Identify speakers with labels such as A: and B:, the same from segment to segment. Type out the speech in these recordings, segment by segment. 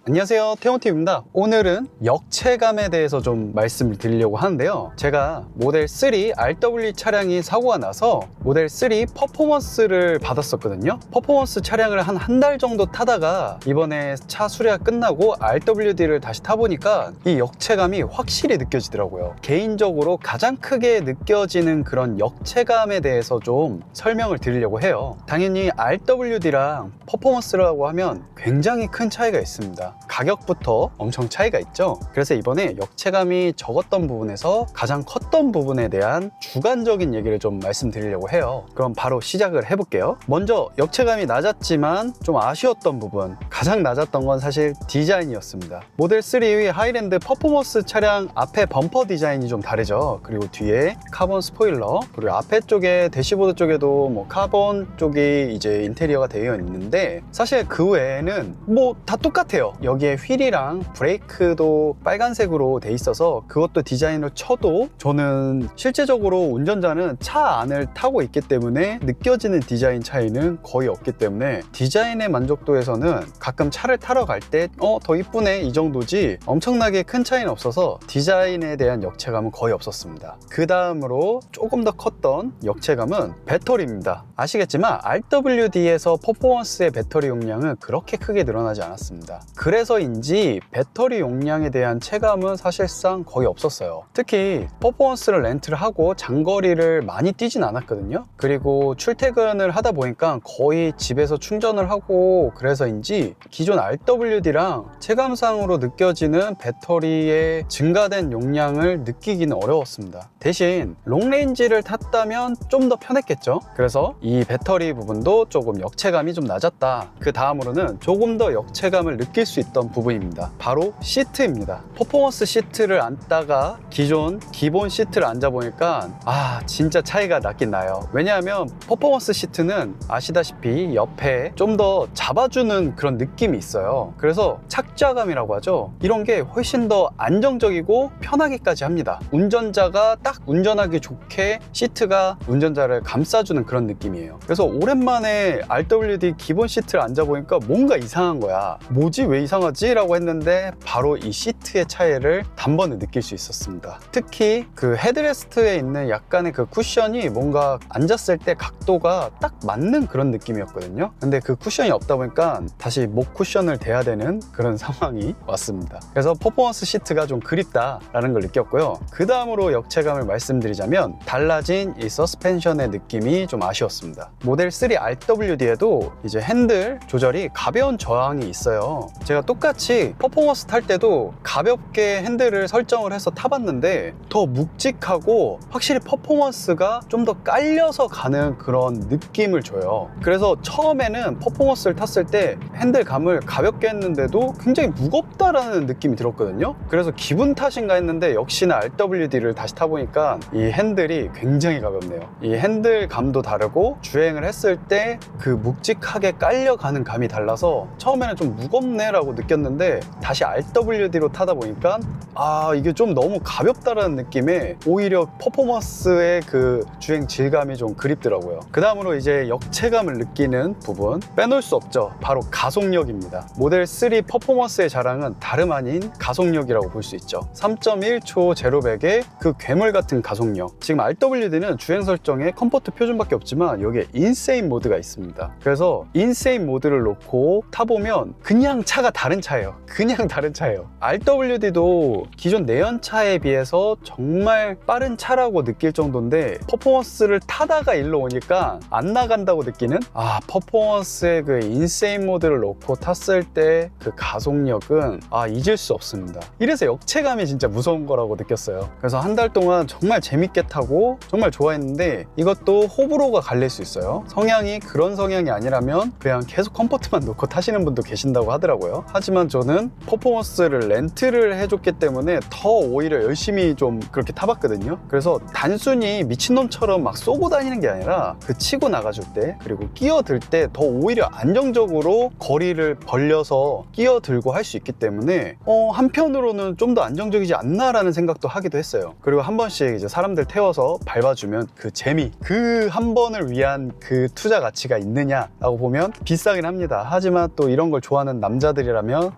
A: 안녕하세요, 태원TV입니다. 오늘은 역체감에 대해서 좀 말씀을 드리려고 하는데요. 제가 모델 3 RW 차량이 사고가 나서 모델 3 퍼포먼스를 받았었거든요. 퍼포먼스 차량을 한 달 정도 타다가 이번에 차 수리가 끝나고 RWD를 다시 타보니까 이 역체감이 확실히 느껴지더라고요. 개인적으로 가장 크게 느껴지는 그런 역체감에 대해서 좀 설명을 드리려고 해요. 당연히 RWD랑 퍼포먼스라고 하면 굉장히 큰 차이가 있습니다. 가격부터 엄청 차이가 있죠. 그래서 이번에 역체감이 적었던 부분에서 가장 컸던 부분에 대한 주관적인 얘기를 좀 말씀드리려고 해요. 그럼 바로 시작을 해볼게요. 먼저 역체감이 낮았지만 좀 아쉬웠던 부분, 가장 낮았던 건 사실 디자인이었습니다. 모델 3의 하이랜드 퍼포먼스 차량 앞에 범퍼 디자인이 좀 다르죠. 그리고 뒤에 카본 스포일러, 그리고 앞에 쪽에 대시보드 쪽에도 뭐 카본 쪽이 이제 인테리어가 되어 있는데 사실 그 외에는 뭐 다 똑같아요. 여기에 휠이랑 브레이크도 빨간색으로 돼 있어서 그것도 디자인을 쳐도 저는 실제적으로 운전자는 차 안을 타고 있기 때문에 느껴지는 디자인 차이는 거의 없기 때문에 디자인의 만족도에서는 가끔 차를 타러 갈 때 더 이쁘네 이 정도지 엄청나게 큰 차이는 없어서 디자인에 대한 역체감은 거의 없었습니다. 그 다음으로 조금 더 컸던 역체감은 배터리입니다. 아시겠지만 RWD에서 퍼포먼스의 배터리 용량은 그렇게 크게 늘어나지 않았습니다. 그래서인지 배터리 용량에 대한 체감은 사실상 거의 없었어요. 특히 퍼포먼스를 렌트를 하고 장거리를 많이 뛰진 않았거든요. 그리고 출퇴근을 하다 보니까 거의 집에서 충전을 하고 그래서인지 기존 RWD랑 체감상으로 느껴지는 배터리의 증가된 용량을 느끼기는 어려웠습니다. 대신 롱레인지를 탔다면 좀 더 편했겠죠. 그래서 이 배터리 부분도 조금 역체감이 좀 낮았다. 그 다음으로는 조금 더 역체감을 느낄 수 있던 부분입니다. 바로 시트입니다. 퍼포먼스 시트를 앉다가 기본 시트를 앉아보니까 진짜 차이가 나긴 나요. 왜냐하면 퍼포먼스 시트는 아시다시피 옆에 좀 더 잡아주는 그런 느낌이 있어요. 그래서 착좌감이라고 하죠. 이런 게 훨씬 더 안정적이고 편하기까지 합니다. 운전자가 딱 운전하기 좋게 시트가 운전자를 감싸주는 그런 느낌이에요. 그래서 오랜만에 RWD 기본 시트를 앉아보니까 뭔가 이상한 거야. 뭐지? 왜 이상하지? 라고 했는데 바로 이 시트의 차이를 단번에 느낄 수 있었습니다. 특히 그 헤드레스트에 있는 약간의 그 쿠션이 뭔가 앉았을 때 각도가 딱 맞는 그런 느낌이었거든요. 근데 그 쿠션이 없다 보니까 다시 목 쿠션을 대야 되는 그런 상황이 왔습니다. 그래서 퍼포먼스 시트가 좀 그립다라는 걸 느꼈고요. 그 다음으로 역체감을 말씀드리자면 달라진 이 서스펜션의 느낌이 좀 아쉬웠습니다. 모델 3 RWD에도 이제 핸들 조절이 가벼운 저항이 있어요. 제가 똑같이 퍼포먼스 탈 때도 가볍게 핸들을 설정을 해서 타봤는데 더 묵직하고 확실히 퍼포먼스가 좀 더 깔려서 가는 그런 느낌을 줘요. 그래서 처음에는 퍼포먼스를 탔을 때 핸들감을 가볍게 했는데도 굉장히 무겁다라는 느낌이 들었거든요. 그래서 기분 탓인가 했는데 역시나 RWD를 다시 타보니까 이 핸들이 굉장히 가볍네요. 이 핸들감도 다르고 주행을 했을 때 그 묵직하게 깔려가는 감이 달라서 처음에는 좀 무겁네 라고 느꼈는데 다시 RWD로 타다 보니까 이게 좀 너무 가볍다라는 느낌에 오히려 퍼포먼스의 그 주행 질감이 좀 그립더라고요. 그 다음으로 이제 역체감을 느끼는 부분 빼놓을 수 없죠. 바로 가속력입니다. 모델 3 퍼포먼스의 자랑은 다름 아닌 가속력이라고 볼 수 있죠. 3.1초 제로 100의 그 괴물 같은 가속력. 지금 RWD는 주행 설정에 컴포트 표준밖에 없지만 여기에 인세인 모드가 있습니다. 그래서 인세인 모드를 놓고 타보면 그냥 차가 다른 차예요. 그냥 다른 차예요. RWD도 기존 내연차에 비해서 정말 빠른 차라고 느낄 정도인데 퍼포먼스를 타다가 일로 오니까 안 나간다고 느끼는 퍼포먼스의 그 인세인 모드를 놓고 탔을 때 그 가속력은 잊을 수 없습니다. 이래서 역체감이 진짜 무서운 거라고 느꼈어요. 그래서 한 달 동안 정말 재밌게 타고 정말 좋아했는데 이것도 호불호가 갈릴 수 있어요. 성향이 그런 성향이 아니라면 그냥 계속 컴포트만 놓고 타시는 분도 계신다고 하더라고요. 하지만 저는 퍼포먼스를 렌트를 해줬기 때문에 더 오히려 열심히 좀 그렇게 타봤거든요. 그래서 단순히 미친놈처럼 막 쏘고 다니는 게 아니라 그 치고 나가줄 때 그리고 끼어들 때 더 오히려 안정적으로 거리를 벌려서 끼어들고 할 수 있기 때문에 한편으로는 좀 더 안정적이지 않나라는 생각도 하기도 했어요. 그리고 한 번씩 이제 사람들 태워서 밟아주면 그 재미, 그 한 번을 위한 그 투자 가치가 있느냐라고 보면 비싸긴 합니다. 하지만 또 이런 걸 좋아하는 남자들이라면 보면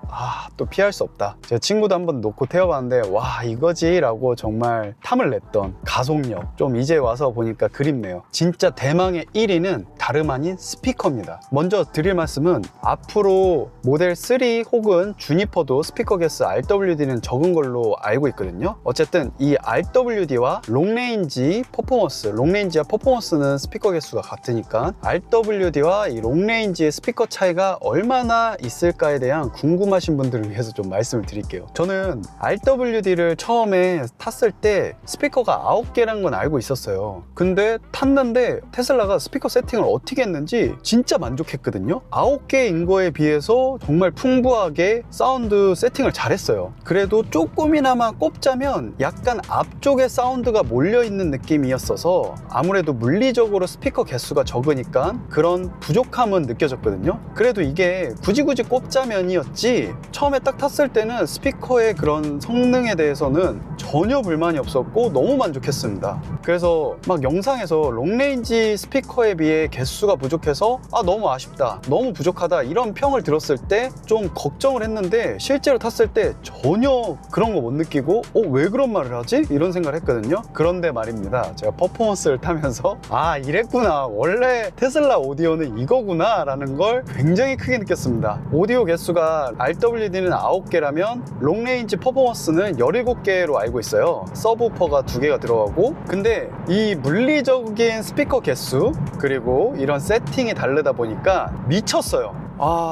A: 또 피할 수 없다. 제 친구도 한번 놓고 태워봤는데 와 이거지 라고 정말 탐을 냈던 가속력, 좀 이제 와서 보니까 그립네요. 진짜 대망의 1위는 다름 아닌 스피커입니다. 먼저 드릴 말씀은 앞으로 모델 3 혹은 주니퍼도 스피커 개수 RWD는 적은 걸로 알고 있거든요. 어쨌든 이 RWD와 롱레인지 퍼포먼스, 롱레인지와 퍼포먼스는 스피커 개수가 같으니까 RWD와 이 롱레인지의 스피커 차이가 얼마나 있을까에 대한 궁금하신 분들을 위해서 좀 말씀을 드릴게요. 저는 RWD를 처음에 탔을 때 스피커가 9개라는 건 알고 있었어요. 근데 탔는데 테슬라가 스피커 세팅을 어떻게 했는지 진짜 만족했거든요. 9개인 거에 비해서 정말 풍부하게 사운드 세팅을 잘했어요. 그래도 조금이나마 꼽자면 약간 앞쪽에 사운드가 몰려있는 느낌이었어서 아무래도 물리적으로 스피커 개수가 적으니까 그런 부족함은 느껴졌거든요. 그래도 이게 굳이 꼽자면이었지 처음에 딱 탔을 때는 스피커의 그런 성능에 대해서는 전혀 불만이 없었고 너무 만족했습니다. 그래서 막 영상에서 롱레인지 스피커에 비해 개수가 부족해서 너무 아쉽다, 너무 부족하다 이런 평을 들었을 때 좀 걱정을 했는데 실제로 탔을 때 전혀 그런 거 못 느끼고 왜 그런 말을 하지? 이런 생각을 했거든요. 그런데 말입니다. 제가 퍼포먼스를 타면서 이랬구나, 원래 테슬라 오디오는 이거구나 라는 걸 굉장히 크게 느꼈습니다. 오디오 개수가 RWD는 9개라면 롱레인지 퍼포먼스는 17개로 알고 있어요. 서브우퍼가 2개가 들어가고, 근데 이 물리적인 스피커 개수 그리고 이런 세팅이 다르다 보니까 미쳤어요.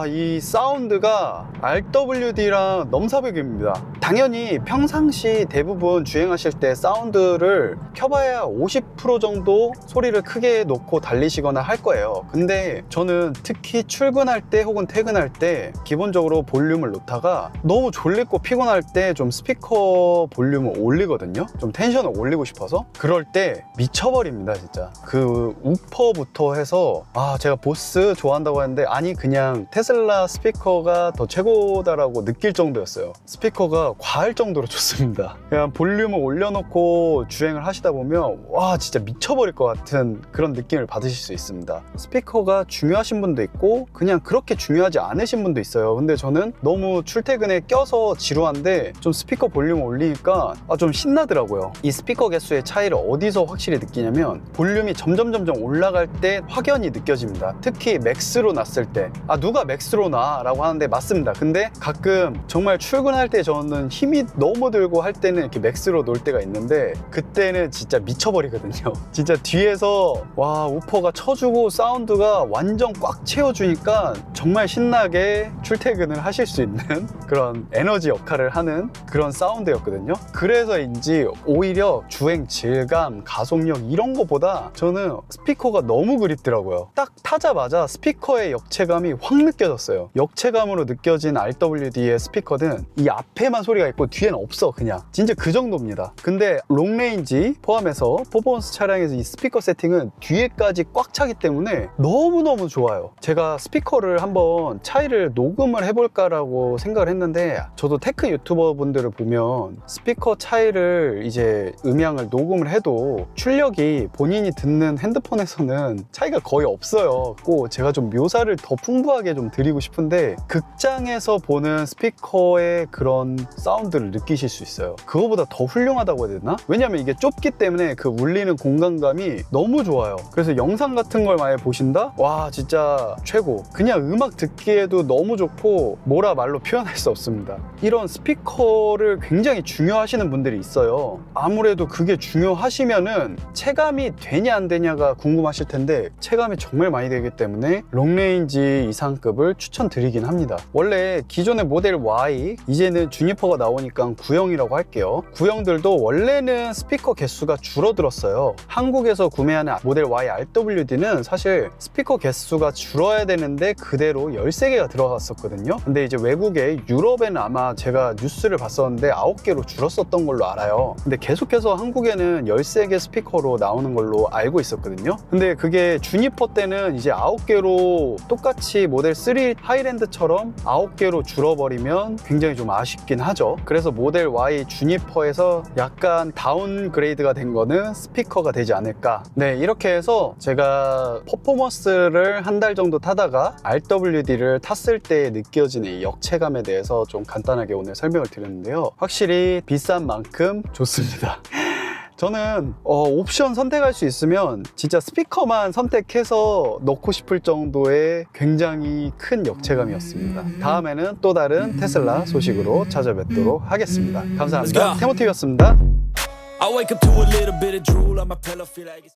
A: 이 사운드가 RWD랑 넘사벽입니다. 당연히 평상시 대부분 주행하실 때 사운드를 켜봐야 50% 정도 소리를 크게 놓고 달리시거나 할 거예요. 근데 저는 특히 출근할 때 혹은 퇴근할 때 기본적으로 볼륨을 놓다가 너무 졸리고 피곤할 때 좀 스피커 볼륨을 올리거든요. 좀 텐션을 올리고 싶어서. 그럴 때 미쳐버립니다 진짜. 그 우퍼부터 해서 제가 보스 좋아한다고 했는데 아니 그냥 테슬라 스피커가 더 최고다라고 느낄 정도였어요. 스피커가 과할 정도로 좋습니다. 그냥 볼륨을 올려놓고 주행을 하시다 보면 와 진짜 미쳐버릴 것 같은 그런 느낌을 받으실 수 있습니다. 스피커가 중요하신 분도 있고 그냥 그렇게 중요하지 않으신 분도 있어요. 근데 저는 너무 출퇴근에 껴서 지루한데 좀 스피커 볼륨을 올리니까 좀 신나더라고요. 이 스피커 개수의 차이를 어디서 확실히 느끼냐면 볼륨이 점점 올라갈 때 확연히 느껴집니다. 특히 맥스로 놨을 때 누가 맥스로 놔? 라고 하는데 맞습니다. 근데 가끔 정말 출근할 때 저는 힘이 너무 들고 할 때는 이렇게 맥스로 놓을 때가 있는데 그때는 진짜 미쳐버리거든요. 진짜 뒤에서 우퍼가 쳐주고 사운드가 완전 꽉 채워주니까 정말 신나게 출퇴근을 하실 수 있는 그런 에너지 역할을 하는 그런 사운드였거든요. 그래서인지 오히려 주행 질감, 가속력 이런 거보다 저는 스피커가 너무 그립더라고요. 딱 타자마자 스피커의 역체감이 확 느껴졌어요. 역체감으로 느껴진 RWD의 스피커는 이 앞에만 소리가 있고 뒤에는 없어. 그냥 진짜 그 정도입니다. 근데 롱레인지 포함해서 퍼포먼스 차량에서 이 스피커 세팅은 뒤에까지 꽉 차기 때문에 너무너무 좋아요. 제가 스피커를 한번 차이를 녹음을 해볼까라고 생각을 했는데 저도 테크 유튜버 분들을 보면 스피커 차이를 이제 음향을 녹음을 해도 출력이 본인이 듣는 핸드폰에서는 차이가 거의 없어요. 꼭 제가 좀 묘사를 더 풍부하게 좀 드리고 싶은데 극장에서 보는 스피커의 그런 사운드를 느끼실 수 있어요. 그거보다 더 훌륭하다고 해야 되나? 왜냐면 이게 좁기 때문에 그 울리는 공간감이 너무 좋아요. 그래서 영상 같은 걸 만약에 보신다? 와 진짜 최고. 그냥 음악 듣기에도 너무 좋고 뭐라 말로 표현할 수 없습니다. 이런 스피커를 굉장히 중요하시는 분들이 있어요. 아무래도 그게 중요하시면은 체감이 되냐 안 되냐가 궁금하실 텐데 체감이 정말 많이 되기 때문에 롱레인지 이상급을 추천드리긴 합니다. 원래 기존의 모델 Y, 이제는 주니퍼가 나오니까 구형이라고 할게요. 구형들도 원래는 스피커 개수가 줄어들었어요. 한국에서 구매하는 모델 Y RWD는 사실 스피커 개수가 줄어야 되는데 그대로 13개가 들어갔었거든요. 근데 이제 외국에 유럽에는 아마 제가 뉴스를 봤었는데 9개로 줄었었던 걸로 알아요. 근데 계속해서 한국에는 13개 스피커로 나오는 걸로 알고 있었거든요. 근데 그게 주니퍼 때는 이제 9개로 똑같이 모델 3 하이랜드처럼 9개로 줄어버리면 굉장히 좀 아쉽긴 하죠. 그래서 모델 Y 주니퍼에서 약간 다운그레이드가 된 거는 스피커가 되지 않을까. 네, 이렇게 해서 제가 퍼포먼스를 한 달 정도 타다가 RWD를 탔을 때 느껴지는 이 역체감에 대해서 좀 간단하게 오늘 설명을 드렸는데요. 확실히 비싼 만큼 좋습니다. 저는 옵션 선택할 수 있으면 진짜 스피커만 선택해서 넣고 싶을 정도의 굉장히 큰 역체감이었습니다. 다음에는 또 다른 테슬라 소식으로 찾아뵙도록 하겠습니다. 감사합니다. 태모티브였습니다.